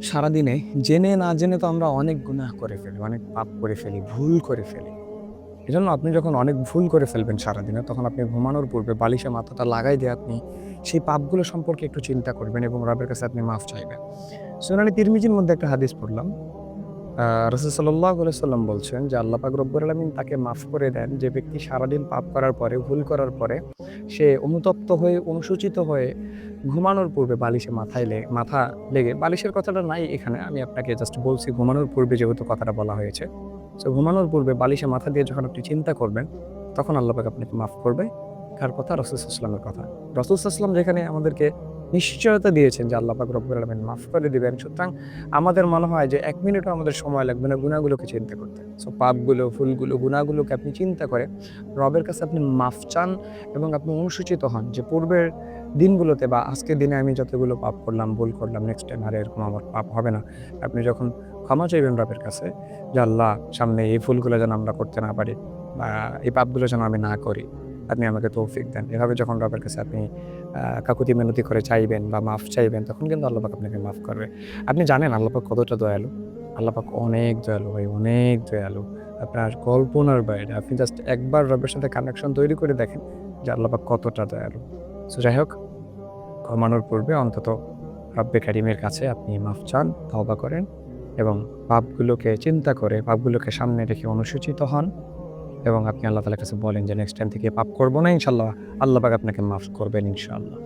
সারাদিনে জেনে না জেনে তো আমরা অনেক গুনাহ করে ফেলি, অনেক পাপ করে ফেলি, ভুল করে ফেলি। এজন্য আপনি যখন অনেক ভুল করে ফেলবেন সারাদিনে, তখন আপনি ঘুমানোর পূর্বে বালিশে মাথাটা লাগাই দিয়ে আপনি সেই পাপগুলো সম্পর্কে একটু চিন্তা করবেন এবং রবের কাছে আপনি মাফ চাইবেন। সুনানে তিরমিজির মধ্যে একটা হাদিস পড়লাম। রাসূল সাল্লাল্লাহু আলাইহি সাল্লাম বলছেন যে, আল্লাহ পাক রব্বুল আলামিন তাকে মাফ করে দেন যে ব্যক্তি সারাদিন পাপ করার পরে, ভুল করার পরে সে অনুতপ্ত হয়ে, অনুশোচিত হয়ে ঘুমানোর পূর্বে বালিশে মাথা লেগে, বালিশের কথাটা নাই এখানে। আমি আপনাকে জাস্ট বলছি ঘুমানোর পূর্বে যেহেতু কথাটা বলা হয়েছে। সো ঘুমানোর পূর্বে বালিশে মাথা দিয়ে যখন আপনি চিন্তা করবেন, তখন আল্লাহ পাক আপনাকে মাফ করবে। কার কথা? রাসূল সাল্লাল্লাহু আলাইহি ওয়াসাল্লামের কথা। রাসূল সাল্লাল্লাহু আলাইহি ওয়াসাল্লাম যেখানে আমাদেরকে নিশ্চয়তা দিয়েছেন যে আল্লাহ পাক রব্বুল আলামিন মাফ করে দিবেন। সুতরাং আমাদের মনে হয় যে ১ মিনিটও আমাদের সময় লাগবে না গুনাহগুলোকে চিন্তা করতে। সো পাপগুলো, ভুলগুলো, গুনাহগুলোকে আপনি চিন্তা করে রবের কাছে আপনি মাফ চান এবং আপনি অনুশোচিত হন যে পূর্বের দিনগুলোতে বা আজকের দিনে আমি যতগুলো পাপ করলাম, ভুল করলাম, নেক্সট টাইম আর এরকম আমার পাপ হবে না। আপনি যখন ক্ষমা চাইবেন রবের কাছে যে, "আল্লাহ, সামনে এই ভুলগুলো যেন আমরা করতে না পারি বা এই পাপগুলো যেন আমি না করি। আপনি আমাকে তৌফিক দেন।" এভাবে যখন রবের কাছে আপনি কাকুতি মিনতি করে চাইবেন বা মাফ চাইবেন, তখন কিন্তু আল্লাহ পাক আপনাকে মাফ করবে। আপনি জানেন আল্লাহ পাক কতটা দয়ালু? আল্লাহ পাক অনেক দয়ালু ভাই, অনেক দয়ালু। আপনার কল্পনার বাইরে। আপনি জাস্ট একবার রবের সাথে কানেকশন তৈরি করে দেখেন যে আল্লাহ পাক কতটা দয়ালু। সো যাই হোক, ঘুমানোর পূর্বে অন্তত রব্বে কারিমের কাছে আপনি মাফ চান, তওবা করেন এবং পাপগুলোকে চিন্তা করে, পাপগুলোকে সামনে রেখে অনুশোচিত হন এবং আপনি আল্লাহ তাআলার কাছে বলেন যে নেক্সট টাইম থেকে পাপ করব না ইনশাআল্লাহ। আল্লাহ পাক আপনাকে মাফ করবেন ইনশাআল্লাহ।